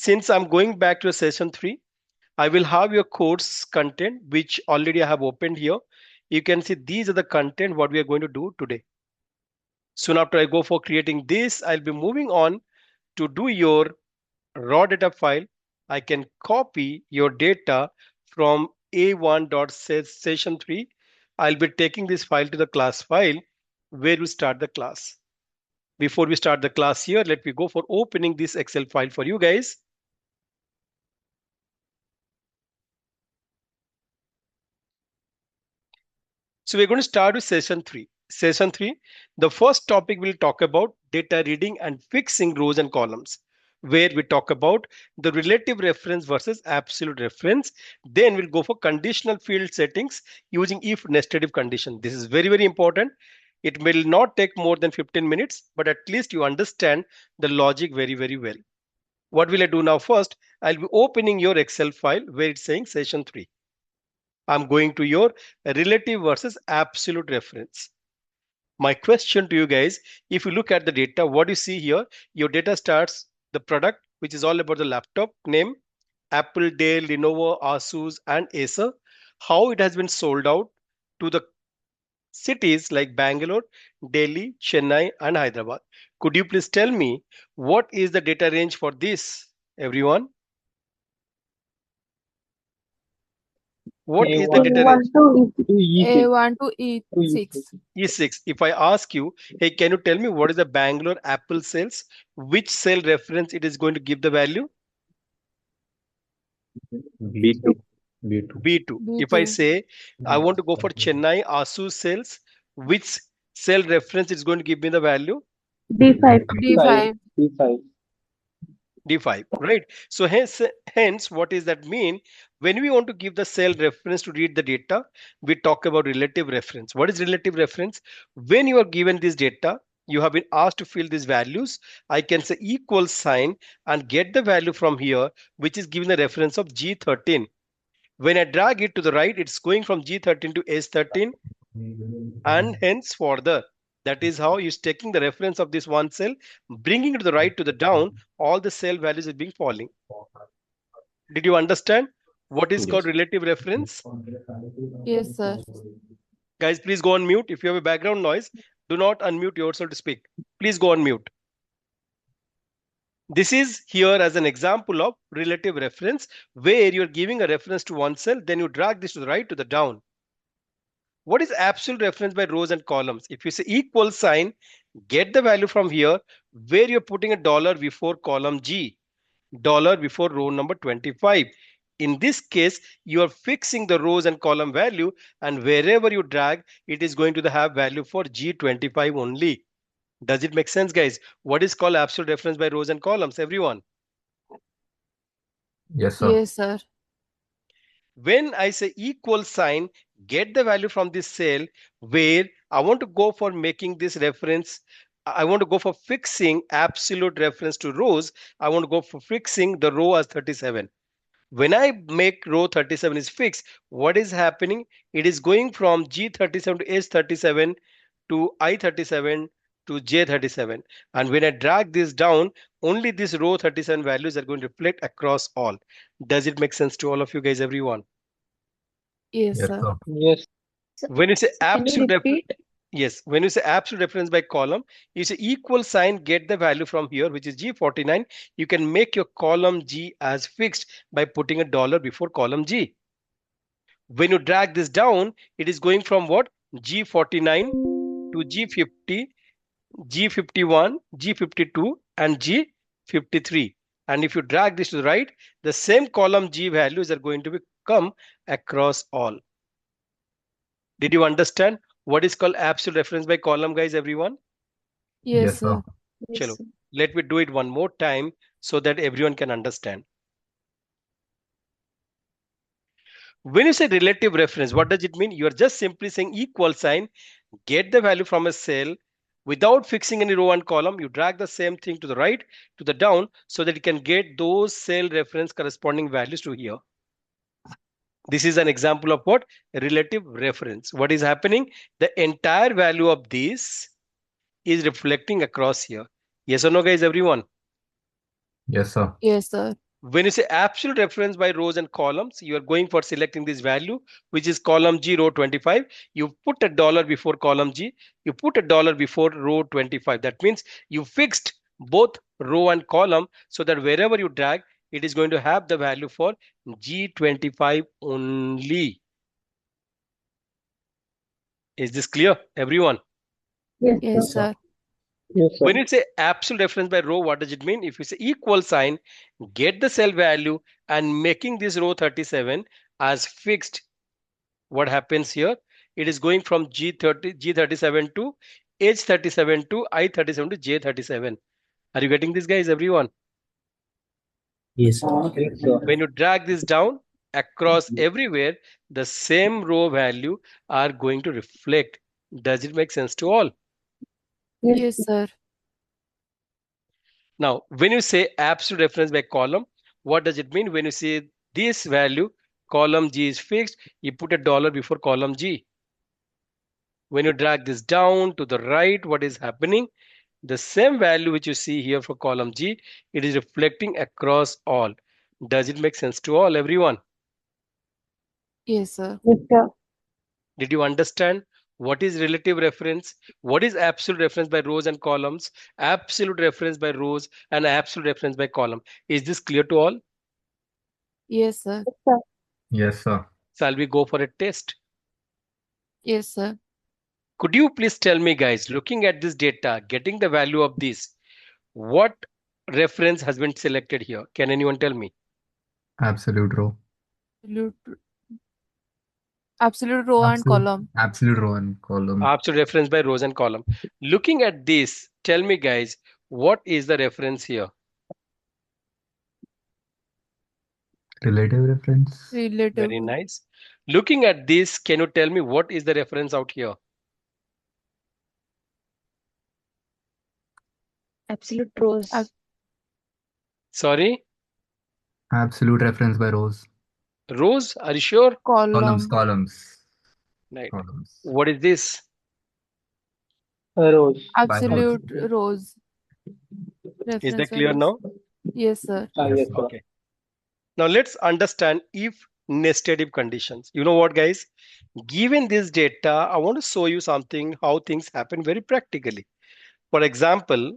Since I'm going back to session 3, I will have your course content, which already I have opened here. You can see these are the content what we are going to do today. Soon after I go for creating this, I'll be moving on to do your raw data file. I can copy your data from a1.session 3. I'll be taking this file to the class file where we start the class. Before we start the class here, let me go for opening this Excel file for you guys. So we're going to start with session 3. Session 3, the first topic we'll talk about data reading and fixing rows and columns, where we talk about the relative reference versus absolute reference. Then we'll go for conditional field settings using if nested if condition. This is very, very important. It will not take more than 15 minutes, but at least you understand the logic very, very well. What will I do now? First, I'll be opening your Excel file where it's saying session 3. I'm going to your relative versus absolute reference. My question to you guys, if you look at the data, what you see here, your data starts the product, which is all about the laptop name, Apple, Dell, Lenovo, Asus, and Acer, how it has been sold out to the cities like Bangalore, Delhi, Chennai, and Hyderabad. Could you please tell me what is the data range for this, everyone? What is the data range? A1 to E6. E6. If I ask you, hey, can you tell me what is the Bangalore Apple sales? Which cell reference it is going to give the value? B2. B2. If I say I want to go for Chennai Asus sales, which cell reference is going to give me the value? D5. D5, right? So hence, what does that mean? When we want to give the cell reference to read the data, we talk about relative reference. What is relative reference? When you are given this data, you have been asked to fill these values. I can say equal sign and get the value from here, which is given the reference of G13. When I drag it to the right, it's going from G13 to S13 and hence further. That is how you're taking the reference of this one cell, bringing it to the right to the down, all the cell values are being falling. Did you understand what is called relative reference? Yes, sir. Guys, please go on mute. If you have a background noise, do not unmute yourself to speak. Please go on mute. This is here as an example of relative reference, where you're giving a reference to one cell, then you drag this to the right to the down. What is absolute reference by rows and columns? If you say equal sign, get the value from here, where you're putting a dollar before column G, dollar before row number 25. In this case, you are fixing the rows and column value, and wherever you drag, it is going to have value for G25 only. Does it make sense, guys? What is called absolute reference by rows and columns, everyone? Yes, sir. Yes, sir. When I say equal sign, get the value from this cell, where I want to go for making this reference. I want to go for fixing absolute reference to rows. I want to go for fixing the row as 37. When I make row 37 is fixed, what is happening? It is going from G37 to S37 to I37 to J37. And when I drag this down, only this row 37 values are going to reflect across all. Does it make sense to all of you guys, everyone? Yes, Yes, sir. sir. Yes. When you say Can you absolute repeat? yes, when you say absolute reference by column, you say equal sign, get the value from here, which is G49. You can make your column G as fixed by putting a dollar before column G. When you drag this down, it is going from what? G49 to G50, G51, G52, and G53. And if you drag this to the right, the same column G values are going to come across all. Did you understand what is called absolute reference by column, guys, everyone? Yes, sir. Chalo, let me do it one more time so that everyone can understand. When you say relative reference, what does it mean? You are just simply saying equal sign, get the value from a cell without fixing any row and column. You drag the same thing to the right, to the down, so that you can get those cell reference corresponding values to here. This is an example of what? A relative reference. What is happening? The entire value of this is reflecting across here. Yes or no, guys, everyone? Yes, sir. Yes, sir. When you say absolute reference by rows and columns, you are going for selecting this value, which is column G, row 25. You put a dollar before column G, you put a dollar before row 25. That means you fixed both row and column so that wherever you drag, it is going to have the value for G25 only. Is this clear, everyone? Yes, sir. When you say absolute reference by row, what does it mean? If you say equal sign, get the cell value and making this row 37 as fixed, what happens here? It is going from G37 to H37 to I37 to J37. Are you getting this, guys, everyone? Yes, sir. When you drag this down across everywhere, the same row value are going to reflect. Does it make sense to all? Yes, sir. Now, when you say absolute reference by column, what does it mean? When you say this value, column G is fixed, you put a dollar before column G. When you drag this down to the right, what is happening? The same value which you see here for column G, it is reflecting across all. Does it make sense to all, everyone? Yes, sir. Did you understand what is relative reference? What is absolute reference by rows and columns? Absolute reference by rows and absolute reference by column. Is this clear to all? Yes, sir. Yes, sir. Shall we go for a test? Yes, sir. Could you please tell me, guys, looking at this data, getting the value of this, what reference has been selected here? Can anyone tell me? Absolute row. Absolute row and column. Absolute row and column. Absolute reference by rows and column. Looking at this, tell me, guys, what is the reference here? Relative reference. Relative. Very nice. Looking at this, can you tell me what is the reference out here? Absolute rows. Sorry? Absolute reference by rows. Rows, are you sure? Column. Columns. Right. Columns. What is this? Rows. Absolute rows. Is that Reference clear values. now? Yes, sir. Yes, sir. Okay. Now let's understand if nested if conditions. You know what, guys? Given this data, I want to show you something, how things happen very practically. For example,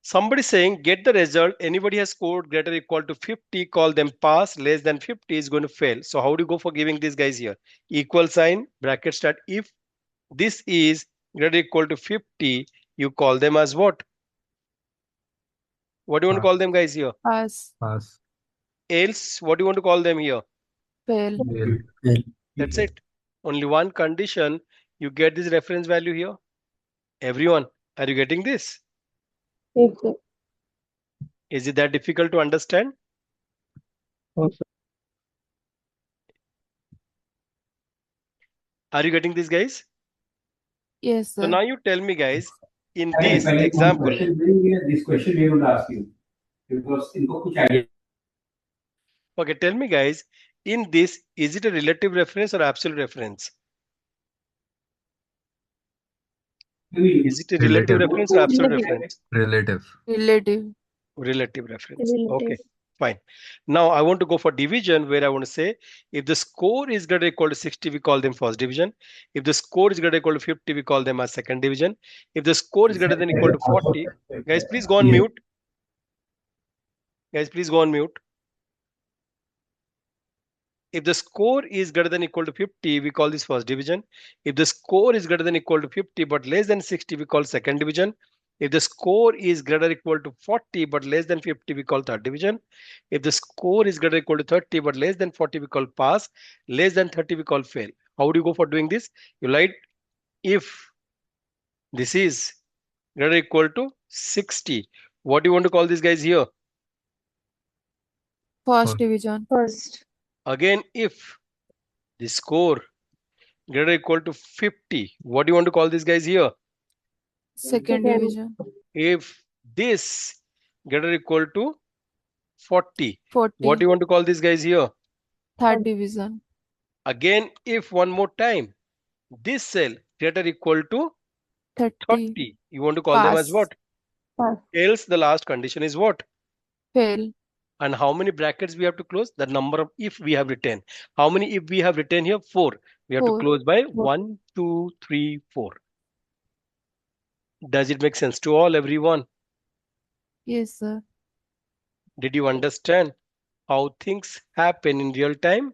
somebody saying get the result, anybody has scored greater or equal to 50, call them pass, less than 50 is going to fail. So how do you go for giving these guys here? Equal sign, bracket start. If this is greater or equal to 50, you call them as what? What do you want to call them, guys, here? Pass. Pass. Else, what do you want to call them here? Fail. Fail. That's it. Only one condition, you get this reference value here. Everyone, are you getting this? Yes, sir. Is it that difficult to understand? Are you getting this, guys? Yes, So sir. now you tell me, guys, in this example, This question we will ask you because इनको कुछ idea. okay, tell me, guys, in this, is it a relative reference or absolute reference? Is it a relative Relative. reference or absolute reference? Relative. Relative. Relative reference. Relative. Okay, fine. Now I want to go for division where I want to say if the score is greater or equal to 60, we call them first division. If the score is greater or equal to 50, we call them as second division. If the score is greater than equal to 40, guys, please go on mute. Guys, please go on mute. If the score is greater than equal to 50, we call this first division. If the score is greater than equal to 50 but less than 60, we call second division. If the score is greater or equal to 40 but less than 50, we call third division. If the score is greater or equal to 30 but less than 40, we call pass. Less than 30, we call fail. How do you go for doing this? You write if this is greater or equal to 60. What do you want to call these guys here? First division. First. Again, if the score greater or equal to 50, what do you want to call these guys here? Second division. If this greater or equal to 40, 40. what do you want to call these guys here? Third division. Again, if one more time, this cell greater or equal to 30. 30, you want to call them as Pass. what? Pass. Else the last condition is what? Fail. And how many brackets we have to close? The number of if we have written. How many if we have written here? 4. We have to 4. close by 1, 2, 3, 4. Does it make sense to all, everyone? Yes, sir. Did you understand how things happen in real time?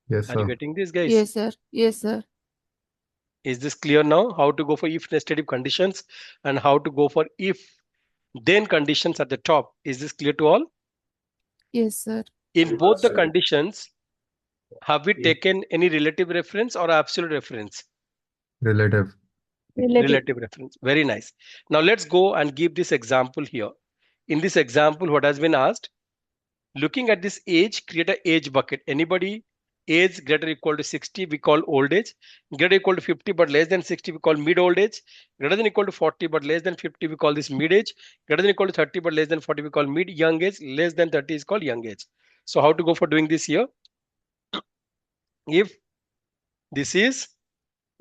Yes, Are you sir. getting this, guys? Yes, sir. Yes, sir. Is this clear now? How to go for if nested if conditions and how to go for if then conditions at the top. Is this clear to all? Yes, sir. In both the conditions, have we taken any relative reference or absolute reference? Relative. Relative reference. Very nice. Now let's go and give this example here. In this example, what has been asked? Looking at this age, create an age bucket. Anybody age greater or equal to 60, we call old age. Greater or equal to 50 but less than 60, we call mid old age. Greater than or equal to 40 but less than 50, we call this mid age. Greater than or equal to 30 but less than 40, we call mid young age. Less than 30 is called young age. So how to go for doing this here? If this is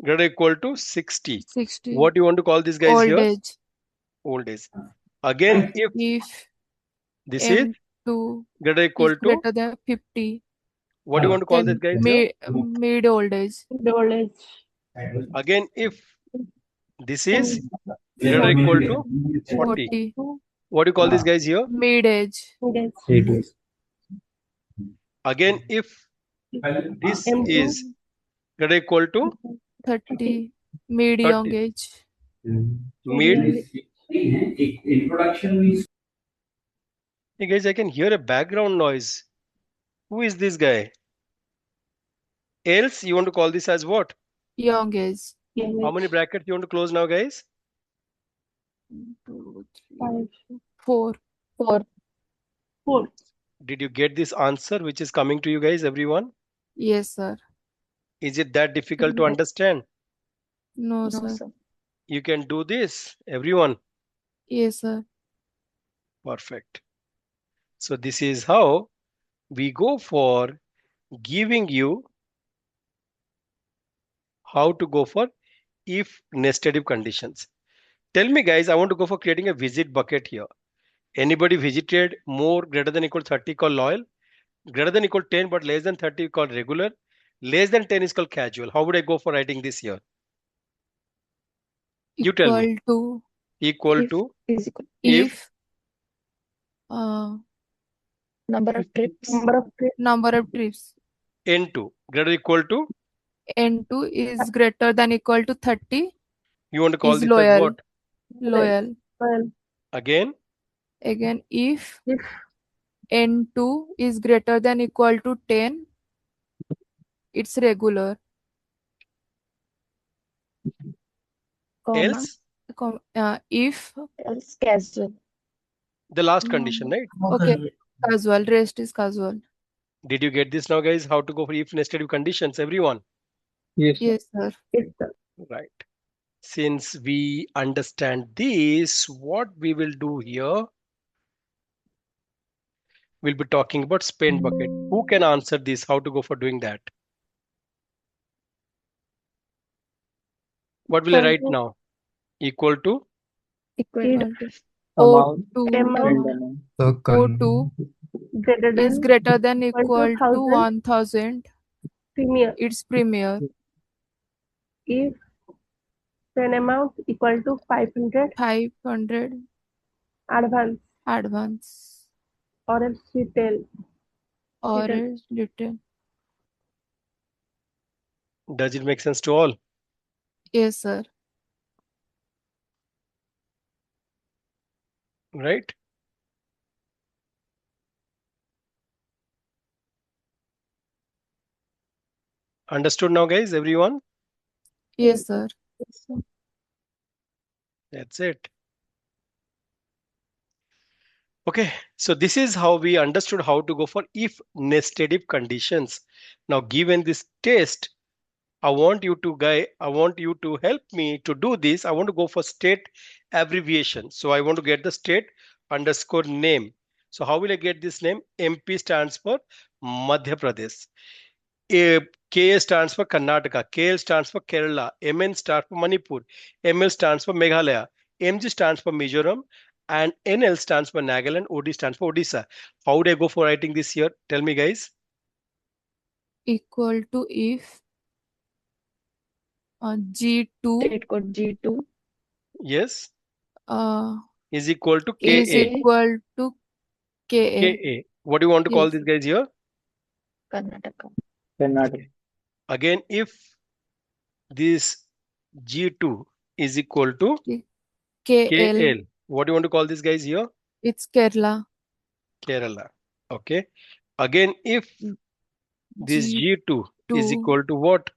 greater or equal to 60, 60. what do you want to call these guys Old here? age. Old age. Again, if If this is M2 greater or is equal to, greater than 50, what do you want to call this then guys here? mid old age. Old age. Again, if this is greater or equal to 40, 40. what do you call these guys here? Mid age. Mid age. Again, if this M2. is greater or equal to 30. Mid young 30, age. mid. Introduction means Hey guys, I can hear a background noise. Who is this guy? Else, you want to call this as what? Young age. How many brackets you want to close now, guys? 2, 3, 5. 4. 4. Did you get this answer which is coming to you guys, everyone? Yes, sir. Is it that difficult to understand? No, sir. You can do this, everyone. Yes, sir. Perfect. So this is how we go for giving you how to go for if nested if conditions. Tell me guys, I want to go for creating a visit bucket here. Anybody visited more greater than equal 30 called loyal, greater than equal 10 but less than 30 called regular, less than 10 is called casual. How would I go for writing this here? You tell me. Equal to If Number of trips. number of trips n2 greater equal to, N2 is greater than equal to 30 you want to call is this as loyal. what? Loyal. Again, Again, if N2 is greater than equal to 10, it's regular. else If Else casual. the last condition, right? okay, casual, rest is casual. Did you get this now guys? How to go for if nested if conditions, everyone? Yes, sir. Right. Since we understand this, what we will do here, we'll be talking about spend bucket. Who can answer this? How to go for doing that? What will I write now? Equal to Equal to Amount. O2 is greater than equal to 1000. Premier. It's premier. If then amount equal to 500 500 advance advance or else retail. or Return. return. does it make sense to all? Yes, sir. Right? Understood now, guys? Everyone? Yes, sir. That's it. Okay, so this is how we understood how to go for if nested if conditions. Now, given this test, I want you to help me to do this. I want to go for state abbreviation. So I want to get the state underscore name. So how will I get this name? MP stands for Madhya Pradesh. KA stands for Karnataka, KL stands for Kerala, MN stands for Manipur, ML stands for Meghalaya, MG stands for Mizoram, and NL stands for Nagaland, OD stands for Odisha. How would I go for writing this here? Tell me, guys. Equal to if G2 State code G2 Yes, uh, is equal to is KA. equal to KA. KA. What do you want to call Yes. these guys here? Karnataka. Karnataka. Again, if this G2 is equal to KL. KL, what do you want to call these guys here? It's Kerala. Kerala. Okay. Again, if this G2 is G2 equal to what?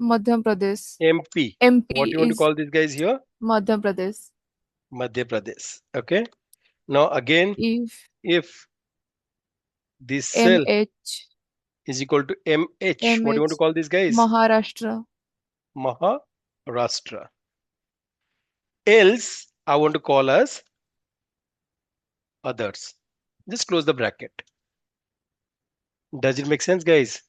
Madhya Pradesh. MP. MP What do you want to is call these guys here? Madhya Pradesh. Madhya Pradesh. Okay. Now again, if this cell MH is equal to MH, what do you want to MH call these guys? Maharashtra. Maharashtra. Else, I want to call as others. Just close the bracket. Does it make sense, guys?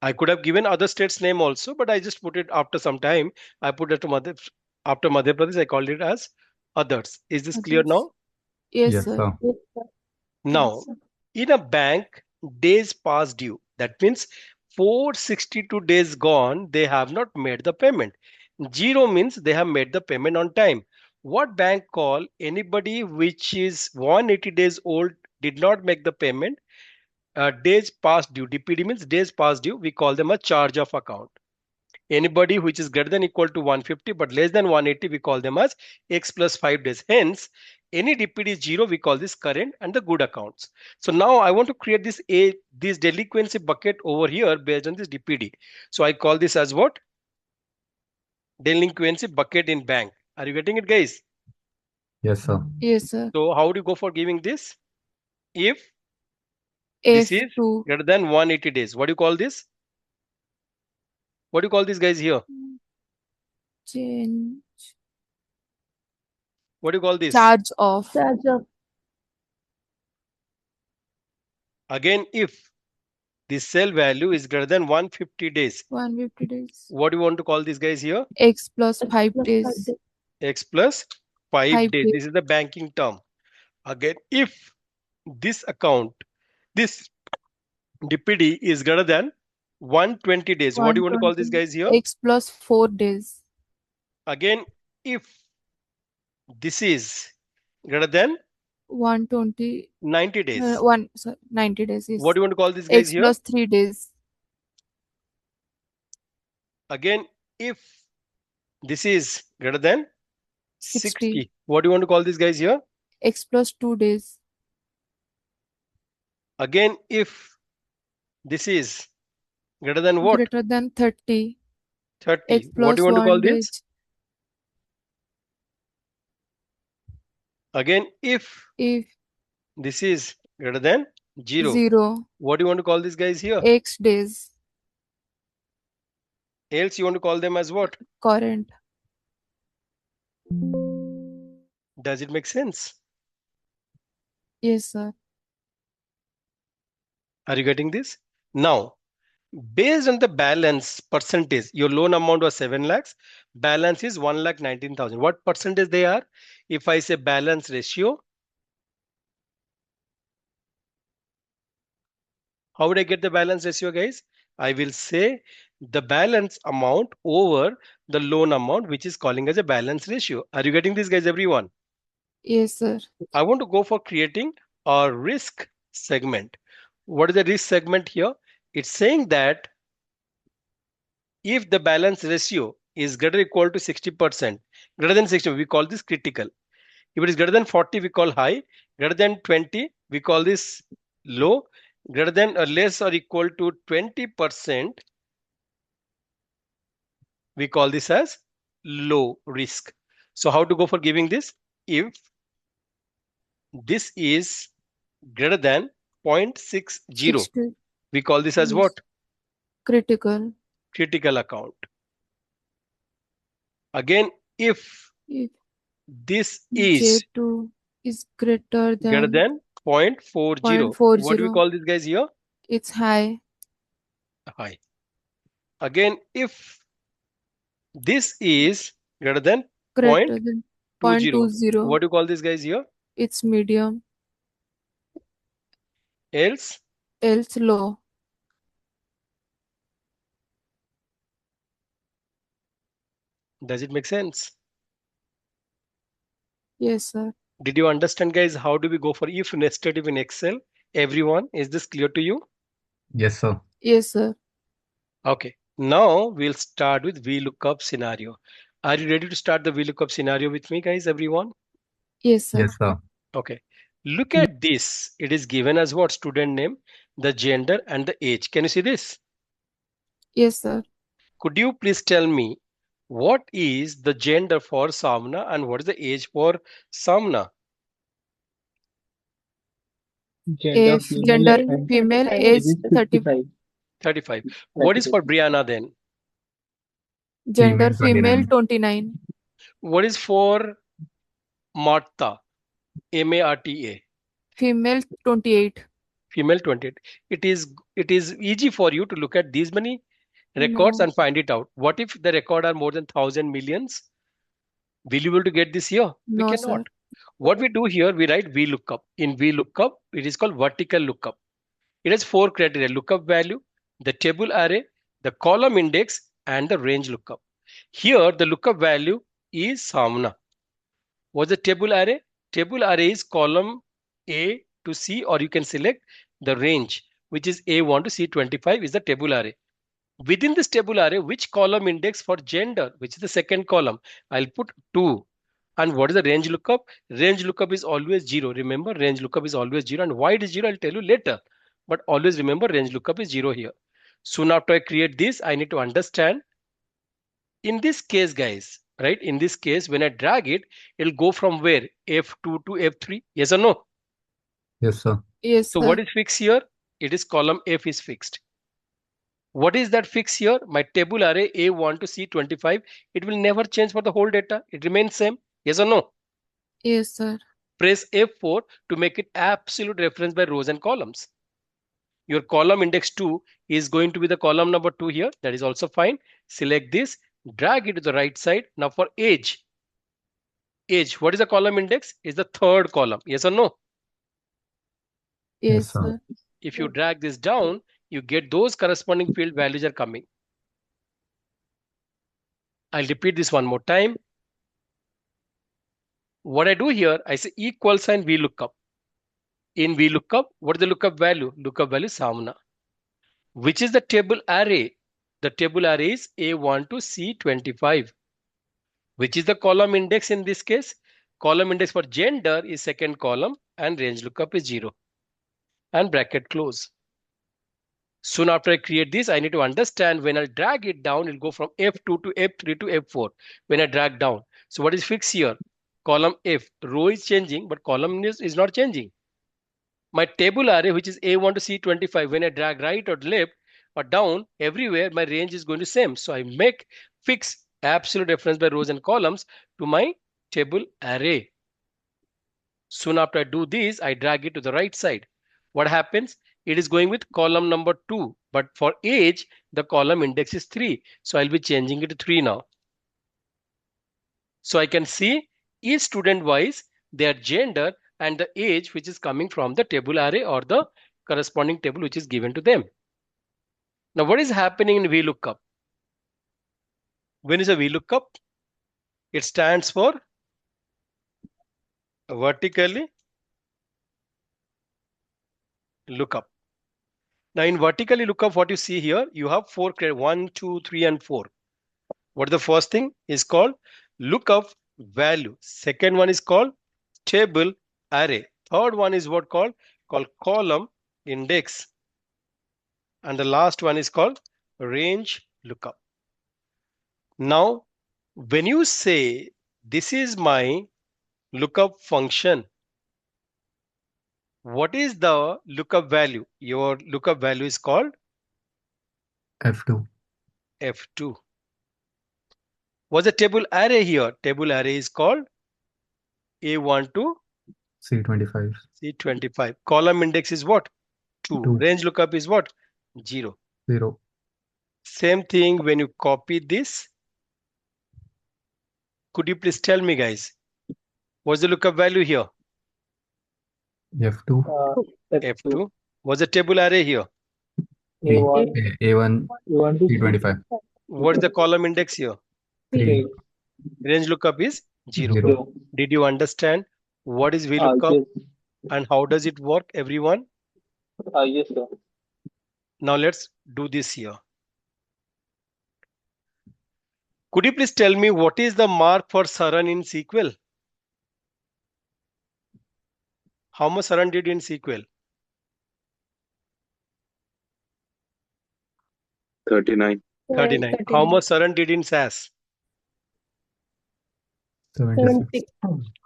I could have given other states name also, but I just put it after some time. I put it to after Madhya Pradesh, I called it as others. Is this clear Others. now? Yes, Yes, sir. sir. Yes, sir. Now, in a bank, days past due. That means 462 days gone, they have not made the payment. Zero means they have made the payment on time. What bank call anybody which is 180 days old did not make the payment? Days past due. DPD means days past due. We call them a charge of account. Anybody which is greater than equal to 150 but less than 180, we call them as X plus 5 days. Hence, any DPD is 0, we call this current and the good accounts. So now I want to create this delinquency bucket over here based on this DPD. So I call this as what? Delinquency bucket in bank. Are you getting it, guys? Yes, sir. Yes, sir. So how do you go for giving this? If this is F2 greater than 180 days, what do you call this? What do you call these guys here? change What do you call this? charge of Charge of Again, if the cell value is greater than 150 days, 150 days. what do you want to call these guys here? X plus 5 plus 5 days. days. X plus 5 5 days. days. This is the banking term. Again, if this account, this DPD is greater than 120 days, what do you want to call these 120. guys here? X plus 4 days. Again, if this is greater than 120 90 days, 90 days. Yes. what do you want to call these guys X here? plus 3 days. Again, if this is greater than 60, 60. what do you want to call these guys here? X plus 2 days. Again, if this is greater than what? Greater than 30. 30. X What do you plus want to call 1 this? days. Again, if If this is greater than 0, 0. what do you want to call these guys here? X days. Else you want to call them as what? Current. Does it make sense? Yes, sir. Are you getting this? Now, based on the balance percentage, your loan amount was 7 lakhs, balance is 1,19,000. What percentage they are? If I say balance ratio, how would I get the balance ratio, guys? I will say the balance amount over the loan amount, which is calling as a balance ratio. Are you getting this, guys, everyone? Yes, sir. I want to go for creating a risk segment. What is the risk segment here? It's saying that if the balance ratio is greater or equal to 60%, greater than 60, we call this critical. If it is greater than 40, we call high. Greater than 20, we call this low. Greater than or less or equal to 20%, we call this as low risk. So how to go for giving this? If this is greater than 0.60, 60. we call this as Yes. what? Critical. Critical account. Again, if If this is J2 is greater greater than than 0.40, what do we 0.40. call these guys here? It's high. High. Again, if this is greater than Greater than 0.20, 0.20. what do you call this guys here? It's medium. Else, Else low. does it make sense? Yes, sir. Did you understand, guys? How do we go for if nested if in Excel? Everyone, is this clear to you? Yes, sir. Yes, sir. Okay. Now we'll start with VLOOKUP scenario. Are you ready to start the VLOOKUP scenario with me, guys? Everyone? Yes, sir. Yes, sir. Okay. Look at this. It is given as what? Student name, the gender, and the age. Can you see this? Yes, sir. Could you please tell me what is the gender for Samna and what is the age for Samna? Gender female, age 30. 35. What is for Brianna then? Gender Female female 29. 29. What is for Martha? Marta. Female 28. Female 28. It is easy for you to look at these many records No. and find it out. What if the record are more than 1,000 millions? Will you be able to get this here? We No, cannot. sir. What we do here, we write VLOOKUP. In VLOOKUP, it is called vertical lookup. It has four criteria: lookup value, the table array, the column index, and the range lookup. Here, the lookup value is Samna. What's the table array? Table array is column A to C, or you can select the range, which is A1 to C25 is the table array. Within this table array, which column index for gender, which is the second column, I'll put 2. And what is the range lookup? Range lookup is always 0. Remember, range lookup is always 0. And why it is 0, I'll tell you later. But always remember, range lookup is 0 here. Soon after I create this, I need to understand. In this case, guys, right? In this case, when I drag it, it'll go from where? F2 to F3. Yes or no? Yes, sir. Yes, So sir. what is fixed here? It is column F is fixed. What is that fixed here? My table array A1 to C25. It will never change for the whole data. It remains same. Yes or no? Yes, sir. Press F4 to make it absolute reference by rows and columns. Your column index 2 is going to be the column number 2 here. That is also fine. Select this, drag it to the right side. Now for age. Age, what is the column index? Is the third column. Yes or no? Yes, Yes, sir. sir. If you drag this down, you get those corresponding field values are coming. I'll repeat this one more time. What I do here, I say equal sign VLOOKUP. In VLOOKUP, what is the lookup value? Lookup value is Samna. Which is the table array? The table array is A1 to C25. Which is the column index in this case? Column index for gender is second column and range lookup is 0. And bracket close. Soon after I create this, I need to understand when I drag it down, it'll go from F2 to F3 to F4 when I drag down. So what is fixed here? Column F, row is changing, but column is not changing. My table array, which is A1 to C25, when I drag right or left or down, everywhere my range is going to same. So I make fix absolute reference by rows and columns to my table array. Soon after I do this, I drag it to the right side. What happens? It is going with column number 2, but for age, the column index is 3. So I'll be changing it to 3 now. So I can see each student wise their gender and the age which is coming from the table array or the corresponding table which is given to them. Now what is happening in VLOOKUP? When is a VLOOKUP? It stands for vertically lookup. Now in vertically lookup, what you see here, you have 4 criteria, 1, 2, 3, and 4. What the first thing is called lookup value. Second one is called table array. Third one is what called column index. And the last one is called range lookup. Now, when you say this is my lookup function, what is the lookup value? Your lookup value is called F2. F2. What's the table array here? Table array is called A1 to C25. C25. Column index is what? 2. Two. Range lookup is what? 0. 0. Same thing when you copy this. Could you please tell me, guys, what's the lookup value here? F2. F2. What's the table array here? A1 T25. What's the column index here? 3. Range lookup is 0. 0. Did you understand what is VLOOKUP and how does it work, everyone? Yes, sir. Now let's do this here. Could you please tell me what is the mark for Saran in SQL? How much Saran did in SQL? 39. 39. How much Saran did in SAS? 76.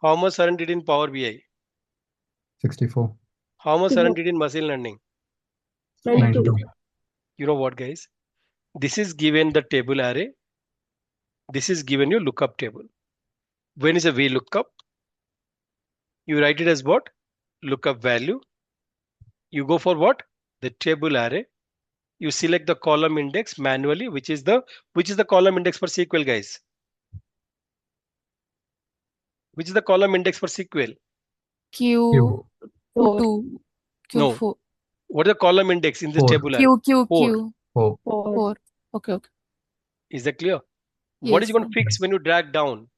How much Saran did in Power BI? 64. How much Saran did in machine learning? 92. You know what, guys? This is given the table array. This is given your lookup table. When is a VLOOKUP? You write it as what? Lookup value. You go for what? The table array. You select the column index manually, which is the column index for SQL, guys. Which is the column index for SQL? Q2. No. Q4. What is the column index in this 4. table array? Q. 4. 4. Okay. Is that clear? What is Yes, going to sir. fix when you drag down?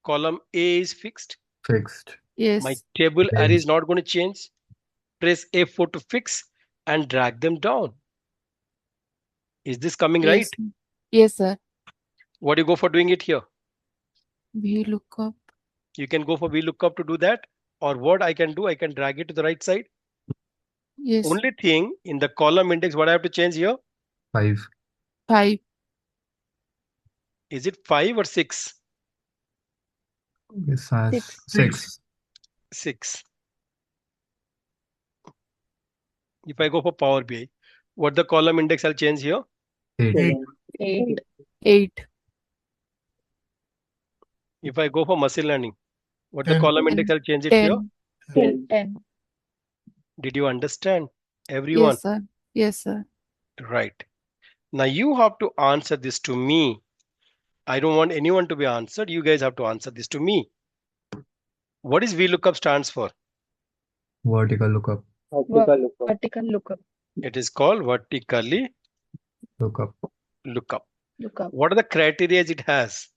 Column A is fixed. Fixed. Yes. My table array is Raised. not going to change. Press F4 to fix and drag them down. Is this coming right? Yes. Yes, sir. What do you go for doing it here? VLOOKUP. You can go for VLOOKUP to do that. Or what I can do, I can drag it to the right side. Yes. Only thing in the column index, what I have to change here? 5. 5. Is it 5 or 6? This has 6. 6. 6. If I go for Power BI, what the column index I'll change here? 8. 8. 8. If I go for machine learning, what the 10. column index I'll change it here? 10. 10. Did you understand? Everyone? Yes, sir. Yes, sir. Right. Now you have to answer this to me. I don't want anyone to be answered. You guys have to answer this to me. What is VLOOKUP stands for? Vertical lookup. Vertical lookup. It is called vertically Lookup. lookup. Lookup. What are the criteria it has?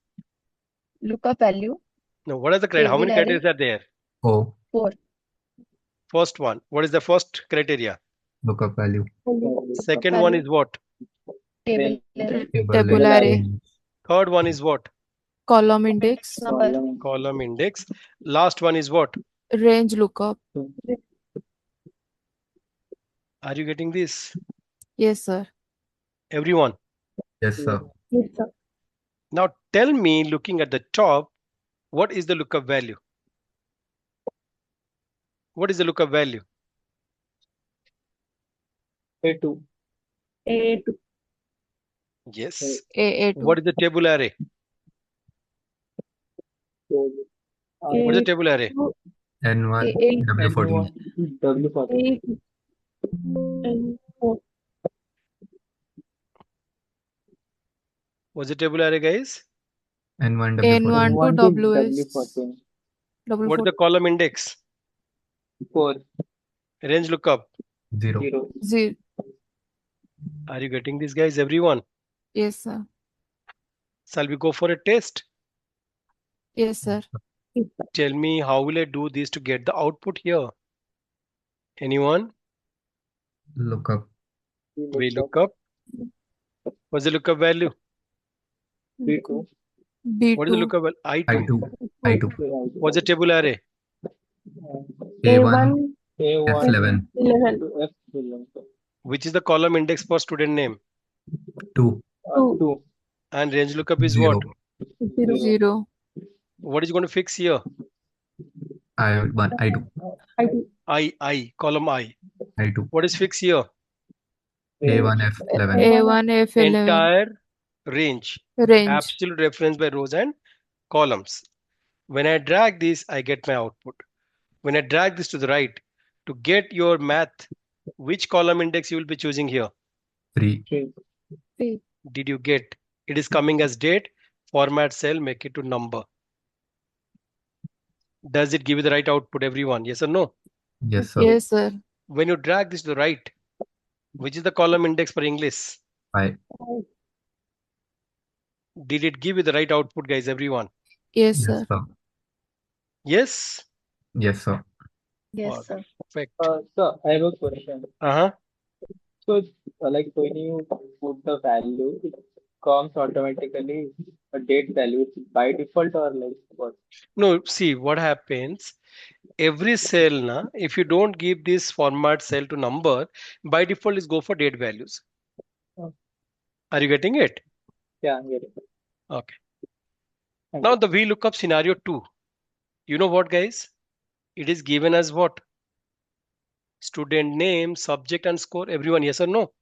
Lookup value. No, what are the criteria? How many Table array. criteria are there? 4. 4. First one. What is the first criteria? Lookup value. Second one is what? Table array. Table array. range. Third one is what? Column index. Number. Column index. Last one is what? Range lookup. Are you getting this? Yes, sir. Everyone. Yes, sir. Yes, sir. Now tell me, looking at the top, what is the lookup value? What is the lookup value? A2. A2. Yes. A2. What is the table array? What is the table array? N1 A8. W14. W14. A2. N4. What's the table array, guys? N1 W14. N1 to WS. What is W4. the column index? 4. Range lookup. 0. 0. 0. Are you getting this, guys? Everyone? Yes, sir. Shall we go for a test? Yes, sir. Tell me, how will I do this to get the output here? Anyone? Lookup. VLOOKUP. What's the lookup value? B2. What is the B2. lookup value? I2. I2. I2. What's the table array? A1 A1. F11. 11. to F11. Which is the column index for student name? 2. 2. And range lookup is 0. what? 0. 0. What is going to fix here? I1. I2. I2. Column I. I2. What is fix here? A1 F11. A1 F11. Entire range. Range. Absolute reference by rows and columns. When I drag this, I get my output. When I drag this to the right, To get your math, which column index you will be choosing here? 3. 3. Did you get? It is coming as date, format cell, make it to number. Does it give you the right output, everyone? Yes or no? Yes, sir. Yes, sir. When you drag this to the right, which is the column index for English? 5. 5. Did it give you the right output, guys, everyone? Yes, Yes, sir. sir. Yes? Yes, sir. Yes, sir. Perfect. Sir, I have a question. Uh-huh. So, like when you put the value, it comes automatically a date value by default or like what? No, see what happens. Every cell, na, if you don't give this format cell to number, by default is go for date values. Oh. Are you getting it? Yeah, I'm getting it. Okay. Thank Now you. the VLOOKUP scenario 2. You know what, guys? It is given as what? Student name, subject and score. Everyone, yes or no?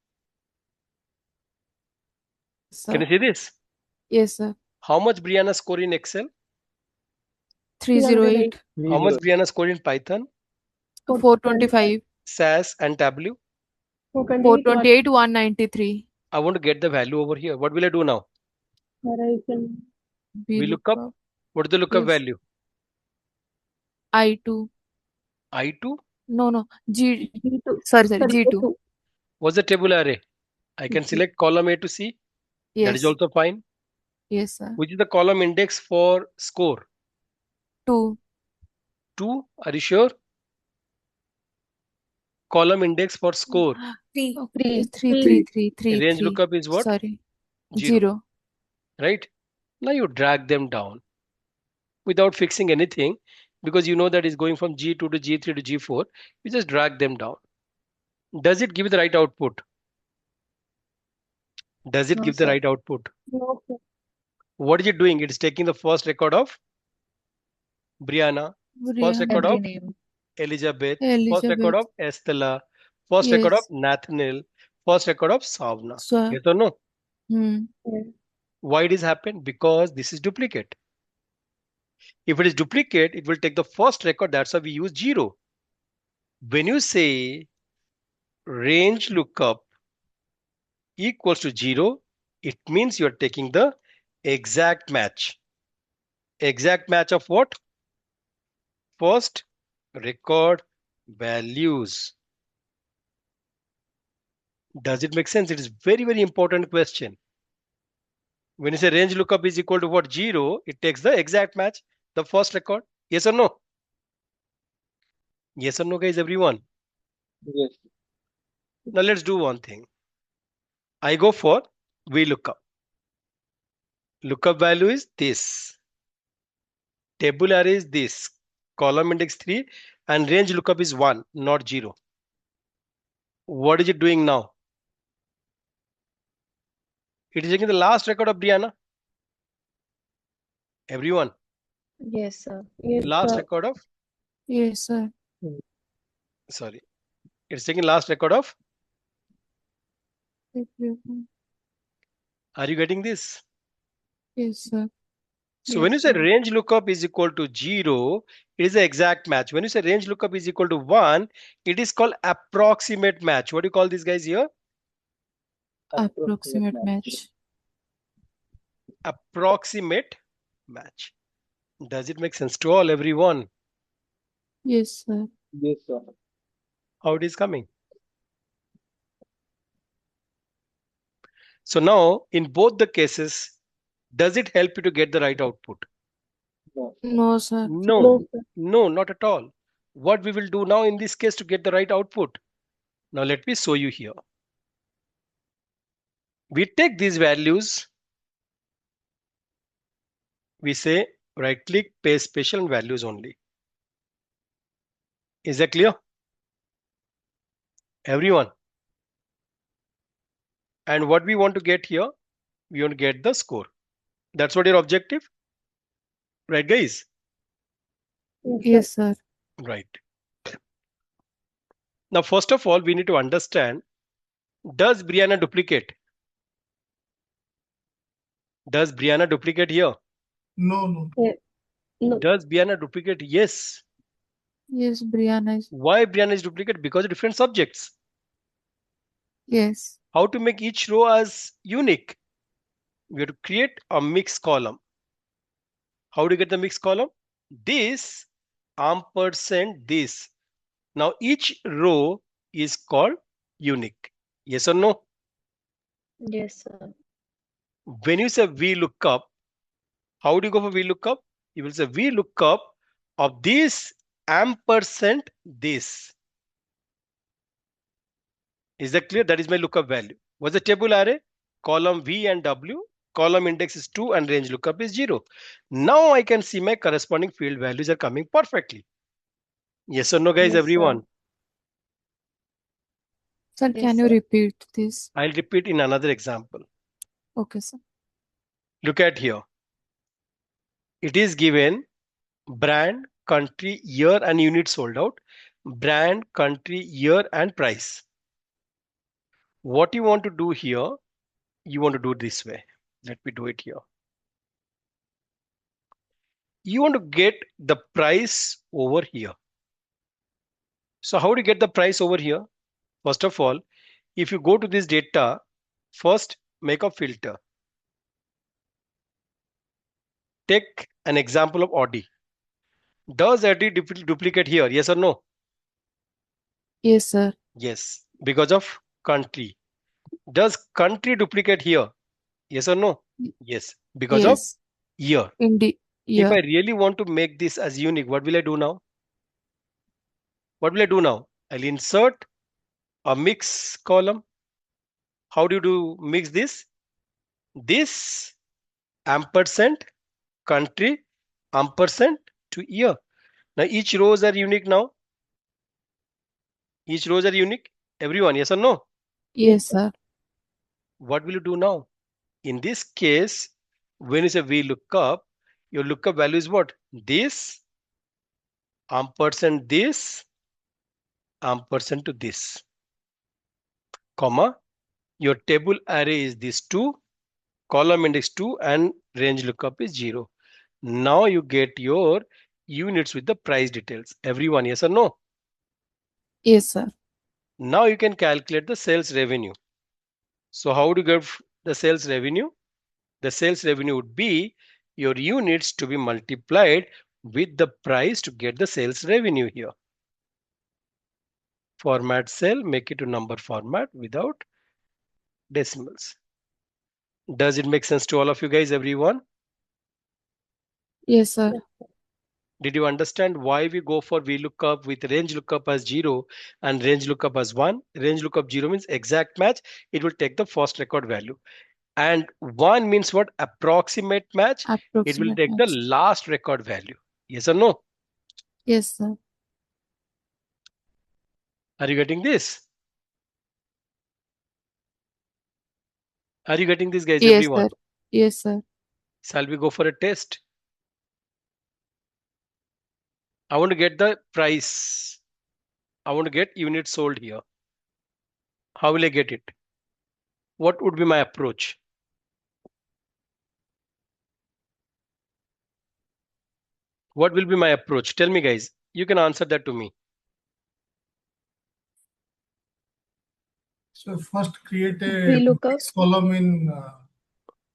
Can Sir. you see this? Yes, sir. How much Brianna score in Excel? 308. How much 308. Brianna score in Python, 425. SAS and Tableau? 428. 193. I want to get the value over here. What will I do now? VLOOKUP. VLOOKUP. What is the lookup Yes. value? I2. I2? No. Sorry. G2. What's the table array? I can select column A to C. That is Yes. also fine. Yes, sir. Which is the column index for score? 2. 2. Are you sure? Column index for score. 3. Three. 3. Range lookup is what? Sorry. 0. 0. Right? Now you drag them down without fixing anything, because you know that is going from G2 to G3 to G4. You just drag them down. Does it give you the right output? Does it No, give the sir. right output? What is it doing? It is taking the first record of Brianna, first record Every of name. Elizabeth, first record Elizabeth. of Estella, first record of Yes. Nathaniel, first record of Savna. So, Yes or no? hmm. Why it is happened? Because this is duplicate. If it is duplicate, it will take the first record. That's why we use 0. When you say range lookup equals to 0, it means you're taking the exact match. Exact match of what? First record values. Does it make sense? It is very, very important question. When you say range lookup is equal to what? 0, it takes the exact match, the first record. Yes or no? Yes or no, guys, everyone? Yes. Now let's do one thing. I go for VLOOKUP. Lookup value is this. Table array is this. Column index 3 and range lookup is 1, not 0. What is it doing now? It is taking the last record of Brianna. Everyone. Yes, sir. Last record of, Yes, sir. sorry. It's taking last record of. Are you getting this? Yes, sir. So when you Yes, say sir. range lookup is equal to 0, it is the exact match. When you say range lookup is equal to 1, it is called approximate match. What do you call these guys here? Approximate match. Approximate match. Does it make sense to all, everyone? Yes, sir. Yes, sir. How it is coming? So now in both the cases, does it help you to get the right output? No. No, sir. No, no, not at all. What we will do now in this case to get the right output? Now let me show you here. We take these values, we say right click, paste special and values only. Is that clear? Everyone? And what we want to get here, we want to get the score. That's what your objective? Right, guys? Yes, sir. Right. Now, first of all, we need to understand, does Brianna duplicate? Does Brianna duplicate here? No. Does Brianna duplicate? Yes. Yes, Brianna is. Why Brianna is duplicate? Because of different subjects. Yes. How to make each row as unique? We have to create a mixed column. How do you get the mixed column? This ampersand this. Now each row is called unique. Yes or no? Yes, sir. When you say VLOOKUP, how do you go for VLOOKUP? You will say VLOOKUP of this ampersand this. Is that clear? That is my lookup value. What's the table array? Column V and W. Column index is 2 and range lookup is 0. Now I can see my corresponding field values are coming perfectly. Yes or no, guys, Yes, sir. everyone? Sir, Yes, can you sir. repeat this? I'll repeat in another example. Okay, sir. Look at here. It is given brand, country, year and unit sold out. Brand, country, year and price. What you want to do here, you want to do it this way. Let me do it here. You want to get the price over here. So how do you get the price over here? First of all, if you go to this data, first make a filter. Take an example of Audi. Does Audi duplicate here? Yes or no? Yes, sir. Yes, because of country. Does country duplicate here? Yes or no? Yes, because of Yes. year. Indeed. If Yeah. I really want to make this as unique, what will I do now? What will I do now? I'll insert a mix column. How do you do mix this? This ampersand country ampersand to year. Now each rows are unique now. Each rows are unique. Everyone, yes or no? Yes, sir. What will you do now? In this case, when you say VLOOKUP, your lookup value is what? This ampersand this ampersand to this, comma. Your table array is this 2, column index 2 and range lookup is 0. Now you get your units with the price details. Everyone, yes or no? Yes, sir. Now you can calculate the sales revenue. So how do you get the sales revenue? The sales revenue would be your units to be multiplied with the price to get the sales revenue here. Format cell, make it to number format without decimals. Does it make sense to all of you guys, everyone? Yes, sir. Did you understand why we go for VLOOKUP with range lookup as 0 and range lookup as 1? Range lookup 0 means exact match. It will take the first record value. And 1 means what? Approximate match. It will Approximate take the match. last record value. Yes or no? Yes, sir. Are you getting this? Are you getting this, guys, Yes, everyone? sir. Yes, sir. Shall we go for a test? I want to get the price. I want to get units sold here. How will I get it? What would be my approach? What will be my approach? Tell me, guys. You can answer that to me. So first create a VLOOKUP. mix column in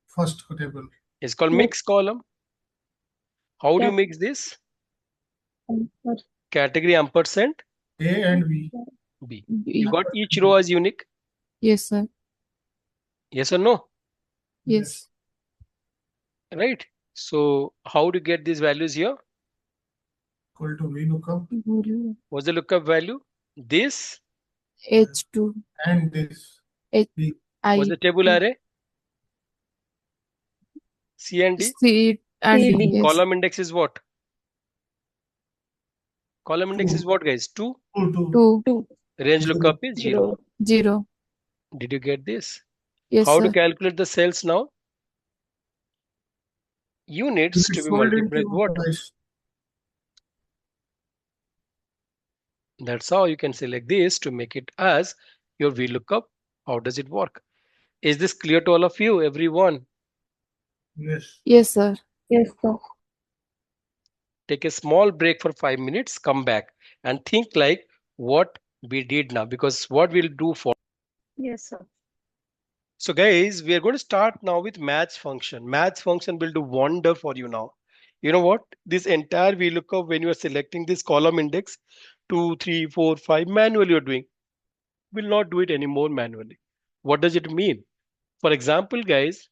first table. It's called Yes. mix column. How do you Cat- mix this? Amper- Category ampersand A and B. B. B. You got each row as unique. Yes, sir. Yes or no? Yes. Right. So how do you get these values here? Equal to VLOOKUP Volume. What's the lookup value? This. H2. and this. H B. I What's the table array? C and D. C and C, D. D. Yes. Column index is what? Column index Two. is what, guys? 2. 2. 2. Range Zero. lookup is 0. 0. Did you get this? Yes, How to sir. calculate the sales now? Units to be multiplied with what? Price. That's how you can select this to make it as your VLOOKUP. How does it work? Is this clear to all of you, everyone? Yes. Yes, sir. Yes, sir. take a small break for 5 minutes, come back and think like what we did now, because what we'll do for. Yes, sir. So guys, we are going to start now with match function. Match function will do wonder for you now. You know what? This entire VLOOKUP, when you are selecting this column index, 2, 3, 4, 5, manually you're doing, will not do it anymore manually. What does it mean? For example, guys,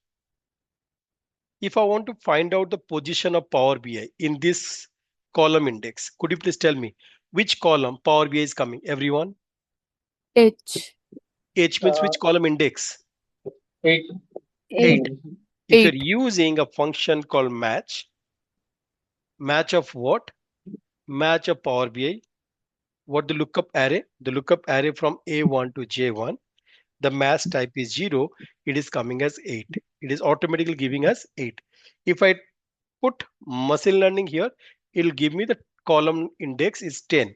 if I want to find out the position of Power BI in this column index, could you please tell me which column Power BI is coming? Everyone? H. H means which column index? 8. 8. 8. If you're 8. using a function called match, match of what? Match of Power BI. What the lookup array? The lookup array from A1 to J1. The match type is 0. It is coming as 8. It is automatically giving us 8. If I put machine learning here, it'll give me the column index is 10.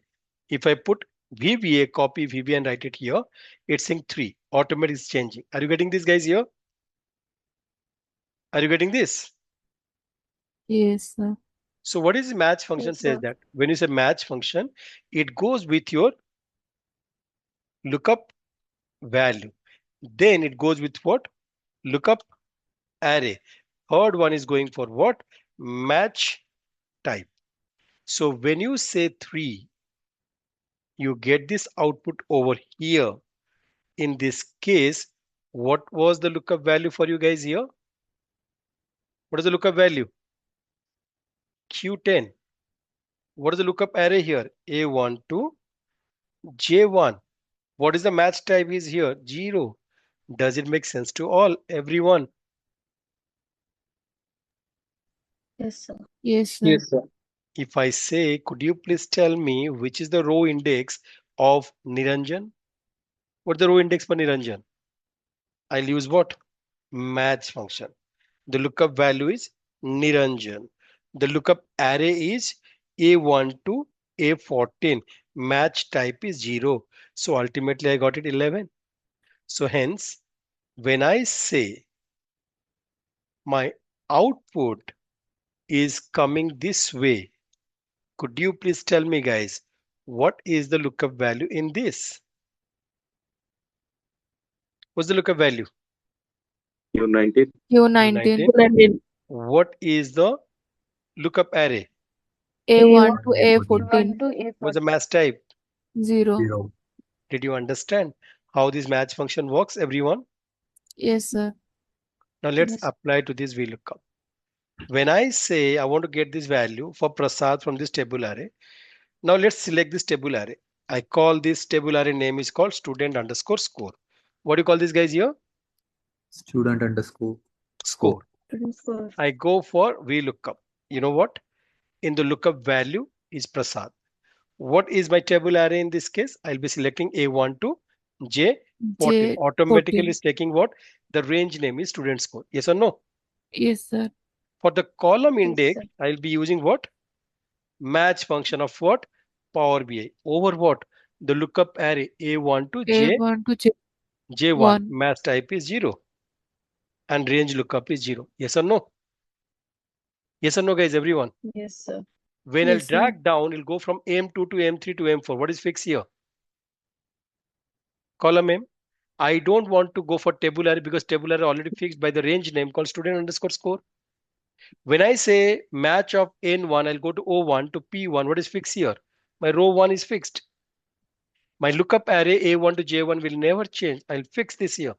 If I put VBA, copy VBA and write it here, it's saying 3. Automatic is changing. Are you getting this, guys, here? Are you getting this? Yes, sir. So what is the match function Yes, says sir. that? When you say match function, it goes with your lookup value. Then it goes with what? Lookup array. Third one is going for what? Match type. So when you say 3, you get this output over here. In this case, what was the lookup value for you guys here? What is the lookup value? Q10. What is the lookup array here? A1 to J1. What is the match type is here? 0. Does it make sense to all? Everyone? Yes, sir. Yes, sir. Yes, sir. If I say, could you please tell me which is the row index of Niranjan? What's the row index for Niranjan? I'll use what? Match function. The lookup value is Niranjan. The lookup array is A1 to A14. Match type is 0. So ultimately I got it 11. So hence, when I say my output is coming this way, could you please tell me, guys, what is the lookup value in this? What's the lookup value? U19. U19. U19. What is the lookup array? A1 to A14. A14. What's the match type? 0. 0. Did you understand how this match function works, everyone? Yes, sir. Now let's Yes. apply to this VLOOKUP. When I say I want to get this value for Prasad from this table array, now let's select this table array. I call this table array name is called student underscore score. What do you call this, guys, here? Student underscore Score. Student score. I go for VLOOKUP. You know what? In the lookup value is Prasad. What is my table array in this case? I'll be selecting A1 to J14. Automatically J14. is taking what? The range name is student score. Yes or no? Yes, sir. For the column Yes, index, sir. I'll be using what? Match function of what? Power BI. Over what? The lookup array A1 to A1 to J1. J1. Match type is 0. And range lookup is 0. Yes or no? Yes or no, guys, everyone? Yes, sir. When I'll Yes, sir. drag down, it'll go from M2 to M3 to M4. What is fixed here? Column M. I don't want to go for table array because table array already fixed by the range name called student underscore score. When I say match of N1, I'll go to O1 to P1. What is fixed here? My row 1 is fixed. My lookup array A1 to J1 will never change. I'll fix this here.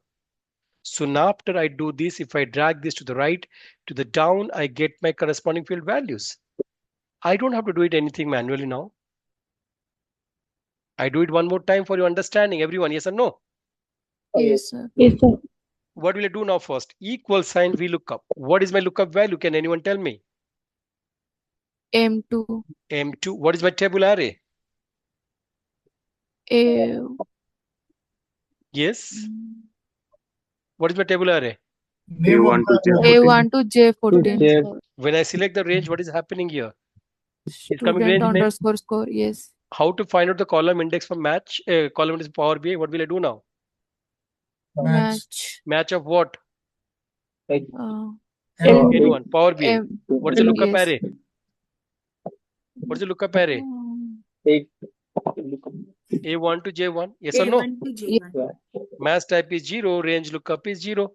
So now after I do this, if I drag this to the right, to the down, I get my corresponding field values. I don't have to do it anything manually now. I do it one more time for your understanding. Everyone, yes or no? Yes, sir. Yes, sir. What will I do now first? Equal sign VLOOKUP. What is my lookup value? Can anyone tell me? M2. M2. What is my table array? A. Yes. What is my table array? Name of A1 to the A1 to J14. Student J. score. When I select the range, what is happening here? It's coming Student range name. underscore score. Yes. How to find out the column index for match? Column index Power BI. What will I do now? Match. Match of what? Uh, L1. N1. Power BI. M. What is the lookup Yes. array? What's the lookup array? Take lookup. A1 to J1. Yes or no? A1 to J1. Yeah. Match type is 0. Range lookup is 0.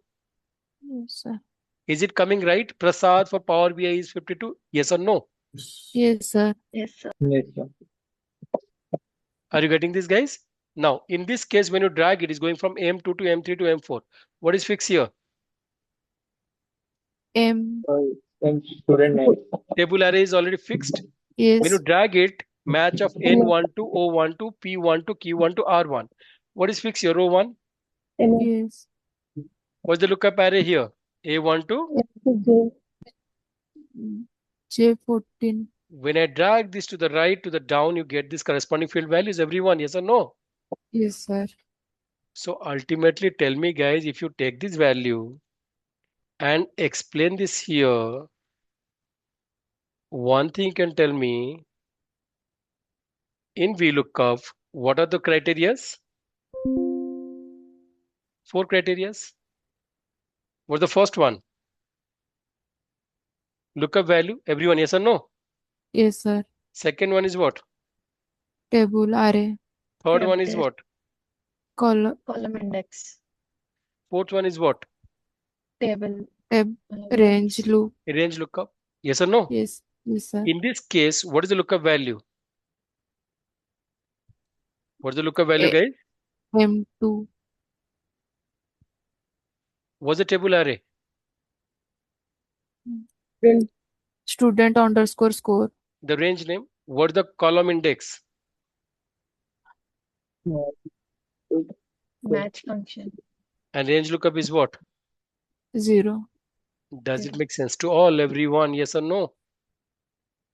Yes, sir. Is it coming right? Prasad for Power BI is 52. Yes or no? Yes, sir. Yes, sir. Yes, sir. Are you getting this, guys? Now, in this case, when you drag it is going from M2 to M3 to M4. What is fixed here? M. And student name. Table array is already fixed. When you Yes. drag it, match of N1 to O1 to P1 to Q1 to R1. What is fixed here? Row 1. Yes. What's the lookup array here? A1 to. J14. When I drag this to the right to the down, you get this corresponding field values, everyone. Yes or no? Yes, sir. So ultimately, tell me, guys, if you take this value and explain this here, one thing you can tell me in VLOOKUP, what are the criterias? 4 criterias. What's the first one? Lookup value, everyone, yes or no? Yes, sir. Second one is what? Table array. Third one is Vector. what? Column. Column index. Fourth one is what? Table. Tab. column Range index. loop. Range lookup. Yes or no? Yes. Yes, sir. In this case, what is the lookup value? What's the lookup value, A- guys? M2. What's the table array? Student underscore score. The range name. What's the column index? Match function. And range lookup is what? 0. Does it make sense to all, everyone? Yes or no?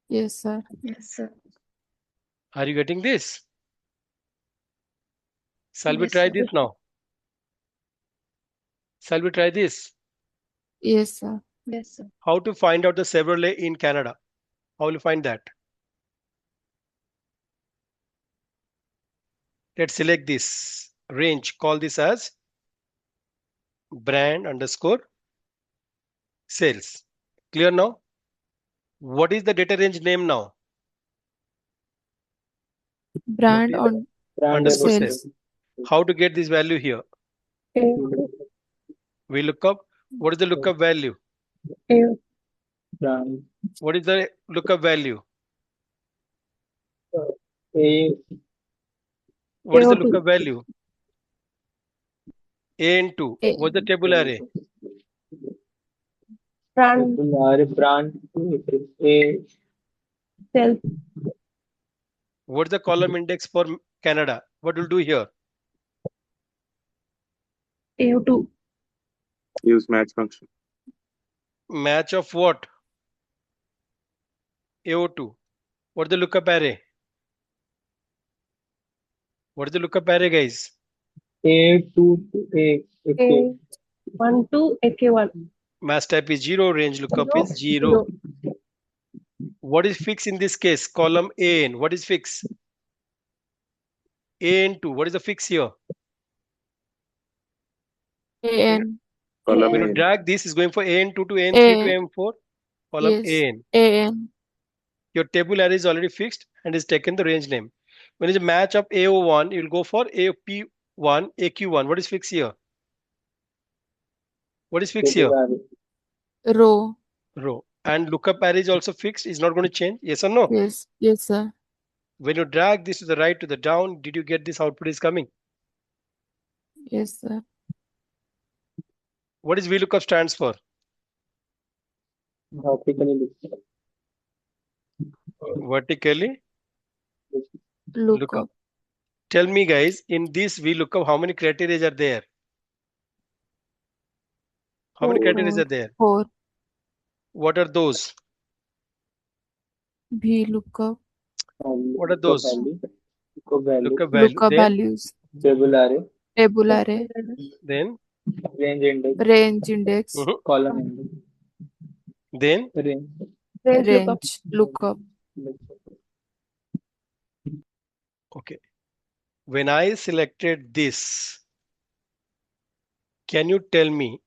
Yes, sir. Yes, sir. Are you getting this? Shall we Yes, try sir. this now? Shall we try this? Yes, sir. Yes, sir. How to find out the Chevrolet in Canada? How will you find that? Let's select this range. Call this as brand underscore sales. Clear now? What is the data range name now? Brand is on Brand Underscore sales. sales. How to get this value here? We look up. What is the lookup value? Brand. What is the lookup value? A What is the lookup value? A and 2. A. What's the table array? brand A What's the column index for Canada? What will do here? AO2. Use match function. Match of what? AO2. What's the lookup array? What is the lookup array, guys? A2 to A. Okay. 1 to AK1. Match type is 0. Range lookup is 0. What is fixed in this case? Column AN. What is fixed? AN2. What is the fix here? AN. Column When you A. drag this, is going for AN2 to AN3 to A. M4. Column Yes. AN. AN. Your table array is already fixed and is taken the range name. When it's a match of AO1, you'll go for AP1, AQ1. What is fixed here? What is fixed here? Row. Row. And lookup array is also fixed. Is not going to change. Yes or no? Yes. Yes, sir. When you drag this to the right to the down, did you get this output is coming? Yes, sir. What is VLOOKUP stands for? Vertically Look lookup. up. Tell me, guys, in this VLOOKUP, how many criteria are there? How many criteria are there? 4. What are those? VLOOKUP. What are those? Lookup value. Lookup value. Lookup Then, values. Table array. Table array. then, Range index. Range index. Column index. then, Range. Range. Lookup. okay. When I selected this, can you tell me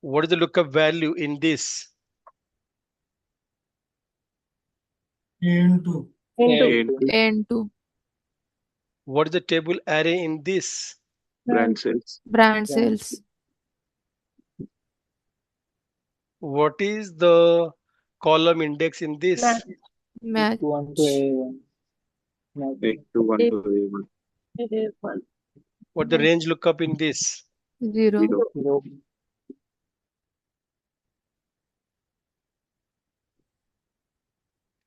what is the lookup value in this? N2. N2. N2. What is the table array in this? Brand sales. Brand sales. What is the column index in this? Match. Match. A1 to A1. Match. 8 to 1 to A1. A1. What the range lookup in this? 0. 0. Zero.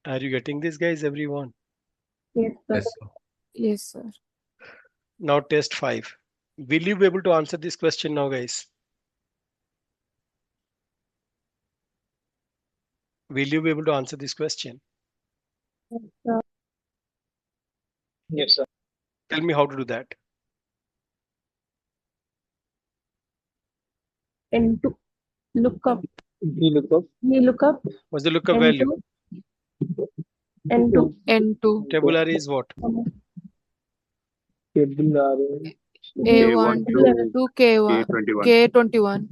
Are you getting this, guys? Everyone. Yes, sir. Yes, sir. Yes, sir. Now test 5. Will you be able to answer this question now, guys? Will you be able to answer this question? Yes, sir. Tell me how to do that. N2. Lookup. VLOOKUP. VLOOKUp. What's the lookup value? N2. N2. Table array is what? Table array. A1 to K1. K21. K21.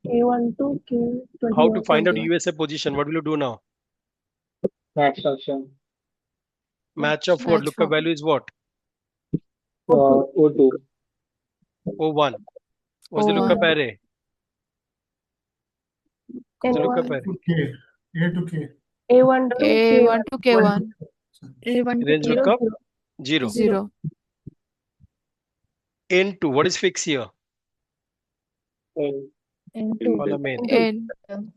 A1 to K21. How to find out 21. USA position? What will you do now? Match function. Match of what? Match Lookup for- value is what? O2. O1. What's the lookup O1. array? What's the lookup N1. array? To K. A to K. A1 to A1 to K1. A1 to Range K1. lookup? 0. 0. N2. What is fixed here? N. N2. Column N. N. Column.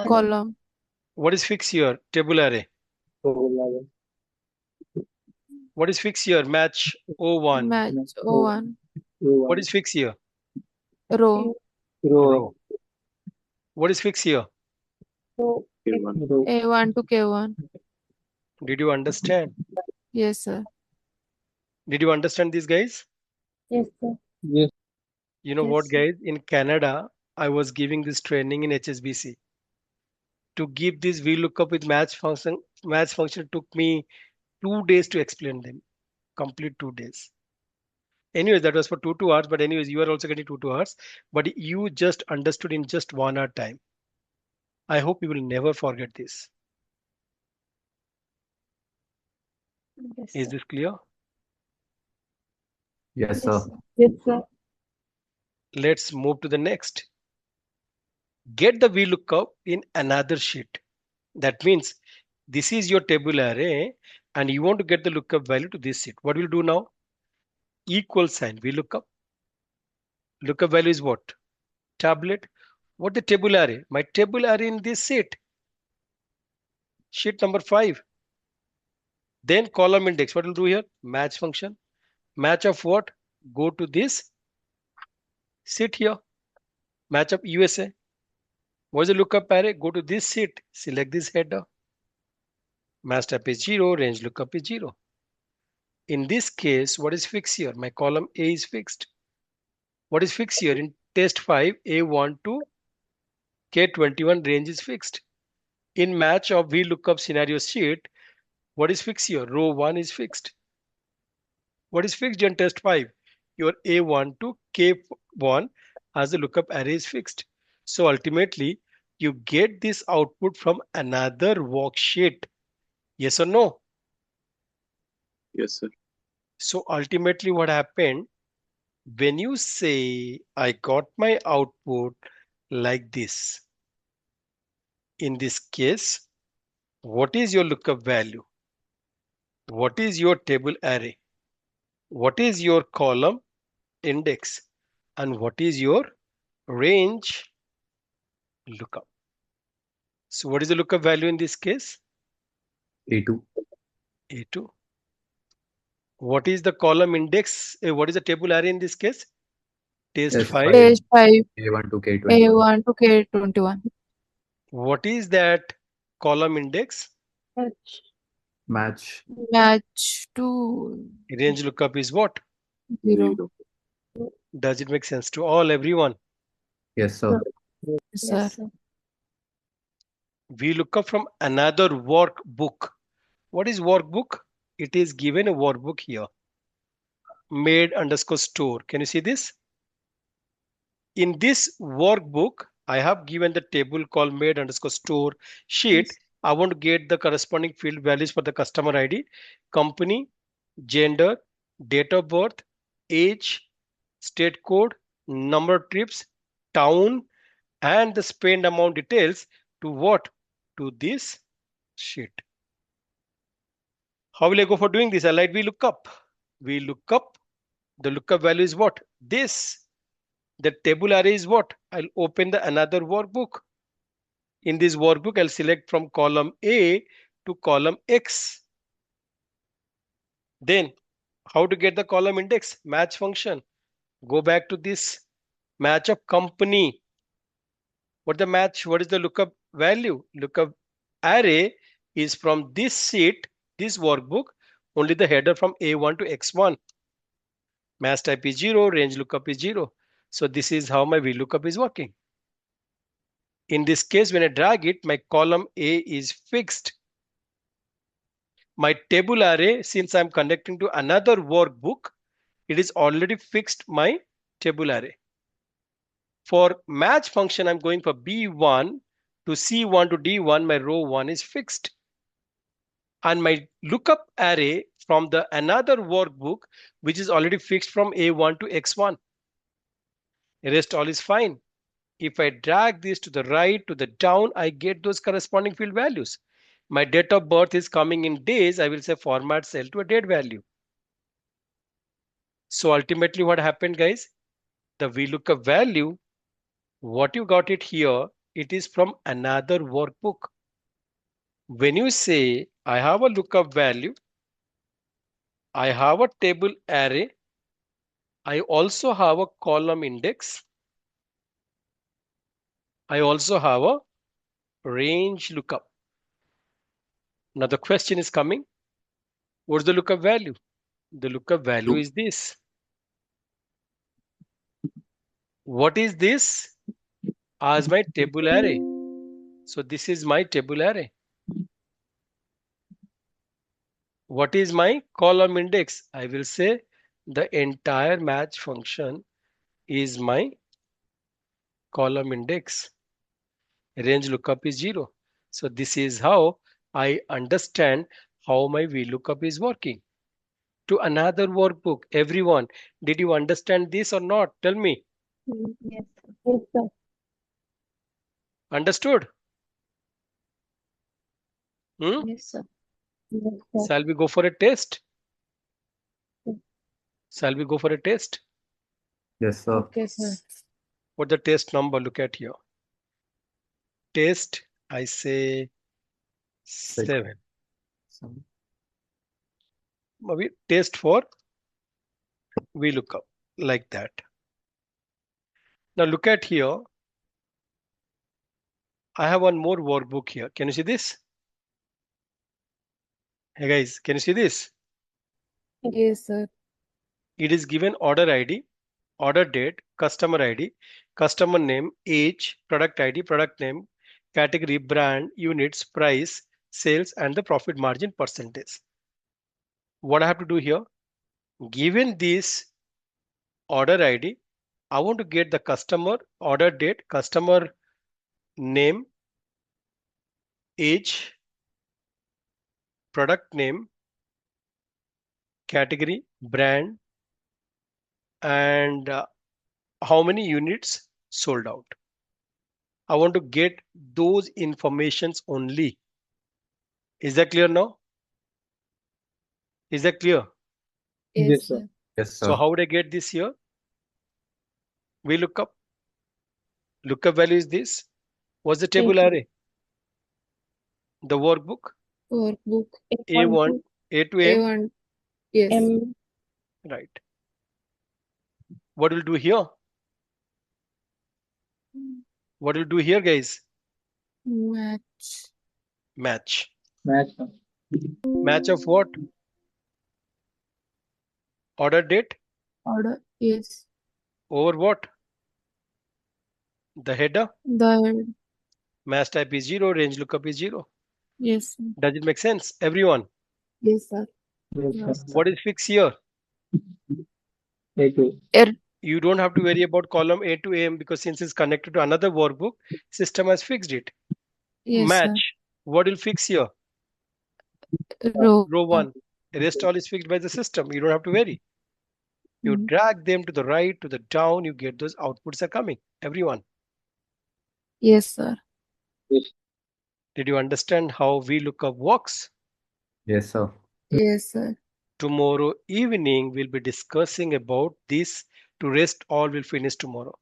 Column. What is fixed here? Table array. Table array. What is fixed here? Match O1. Match O1. What is fixed here? Row. Row. What is fixed here? So, K1. Row. A1 to K1. Did you understand? Yes, sir. Did you understand this, guys? yes, sir. Yes. You know Yes, what, sir. guys? In Canada, I was giving this training in HSBC. To give this VLOOKUP with match function took me 2 days to explain them. Complete 2 days. Anyways, that was for 2 hours. But anyways, you are also getting 2 hours. But you just understood in just 1 hour time. I hope you will never forget this. Yes, Is sir. this clear? Yes, Yes, sir. sir. Yes, sir. Let's move to the next. Get the VLOOKUP in another sheet. That means this is your table array and you want to get the lookup value to this sheet. What will do now? Equal sign VLOOKUP. Lookup value is what? Tablet. What the table array? My table array in this sheet. Sheet number 5. Then column index. What will do here? Match function. Match of what? Go to this sheet here. Match of USA. What is the lookup array? Go to this sheet. Select this header. Match type is 0. Range lookup is 0. In this case, what is fixed here? My column A is fixed. What is fixed here? In test 5, A1 to K21 range is fixed. In match of VLOOKUP scenario sheet, what is fixed here? Row 1 is fixed. What is fixed in test 5? Your A1 to K1 as the lookup array is fixed. So ultimately, you get this output from another worksheet. Yes or no? Yes, sir. So ultimately what happened, when you say I got my output like this, in this case, what is your lookup value? What is your table array? What is your column index? And what is your range lookup? So what is the lookup value in this case? A2. A2. What is the column index? What is the table array in this case? Test Test 5. Test 5. A1 to K21. A1 to K21. What is that column index? Match. Match. Match to Range lookup is what? 0. 0. Does it make sense to all, everyone? Yes, sir. Sir. Yes, sir. We look up from another workbook. What is workbook? It is given a workbook here. Made underscore store. Can you see this? In this workbook, I have given the table called made underscore store sheet. I want to get the corresponding field values for the customer ID, company, gender, date of birth, age, state code, number of trips, town, and the spend amount details to what? To this sheet. How will I go for doing this? I like VLOOKUP. VLOOKUP. The lookup value is what? This. The table array is what? I'll open the another workbook. In this workbook, I'll select from column A to column X. Then how to get the column index? Match function. Go back to this match of company. What the match? What is the lookup value? Lookup array is from this sheet, this workbook, only the header from A1 to X1. Match type is 0, range lookup is 0. So this is how my VLOOKUP is working. In this case, when I drag it, my column A is fixed. My table array, since I'm connecting to another workbook, it is already fixed my table array. For match function, I'm going for B1 to C1 to D1, my row 1 is fixed. And my lookup array from the another workbook, which is already fixed from A1 to X1. The rest all is fine. If I drag this to the right, to the down, I get those corresponding field values. My date of birth is coming in days. I will say format cell to a date value. So ultimately what happened, guys? The VLOOKUP value, what you got it here, it is from another workbook. When you say I have a lookup value, I have a table array, I also have a column index, I also have a range lookup. Now the question is coming, what's the lookup value? The lookup value is this. What is this? As my table array. So this is my table array. What is my column index? I will say the entire match function is my column index. Range lookup is 0. So this is how I understand how my VLOOKUP is working. To another workbook, everyone, did you understand this or not? Tell me. Yes. Yes, sir. Understood? Yes, sir. Yes, sir. Shall we go for a test? Yes. Shall we go for a test? Yes, sir. Okay, sir. What the test number? Look at here. Test, I say 7. Maybe test for VLOOKUP like that. Now look at here. I have one more workbook here. Can you see this? Hey guys, can you see this? Yes, sir. It is given order ID, order date, customer ID, customer name, age, product ID, product name, category, brand, units, price, sales, and the profit margin percentage. What I have to do here? Given this order ID, I want to get the customer, order date, customer name, age, product name, category, brand, and how many units sold out. I want to get those informations only. Is that clear now? Is that clear? Yes, Yes, sir. sir. Yes, So sir. how would I get this here? VLOOKUP. Lookup value is this. What's the table A2. array? The workbook. Workbook A1, A to M. A1. Yes. M. Right. What we'll do here? What we'll do here, guys? Match. Match. Match, sir. Match of what? Order date Order. Yes. over what? The header. The. Match type is 0. Range lookup is 0. Yes, sir. Does it make sense? Everyone. Yes, sir. Yes, Yes, sir. sir. What is fixed here? A2. You don't have to worry about column A to AM because since it's connected to another workbook, system has fixed it. Yes, sir. Match. What will fix here? Row. Row 1. Rest all is fixed by the system. You don't have to worry. You Mhm. drag them to the right, to the down, you get those outputs are coming. Everyone. Yes, sir. Did you understand how VLOOKUP works? Yes, sir. Yes, sir. Tomorrow evening, we'll be discussing about this. To rest all will finish tomorrow.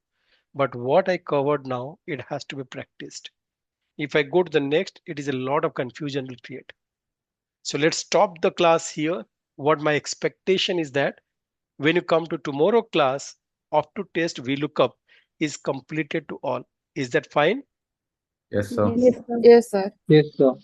But what I covered now, it has to be practiced. If I go to the next, it is a lot of confusion will create. So let's stop the class here. What my expectation is that when you come to tomorrow class, up to test VLOOKUP is completed to all. Is that fine? Yes, sir. Yes, sir. Yes, sir. Yes, sir.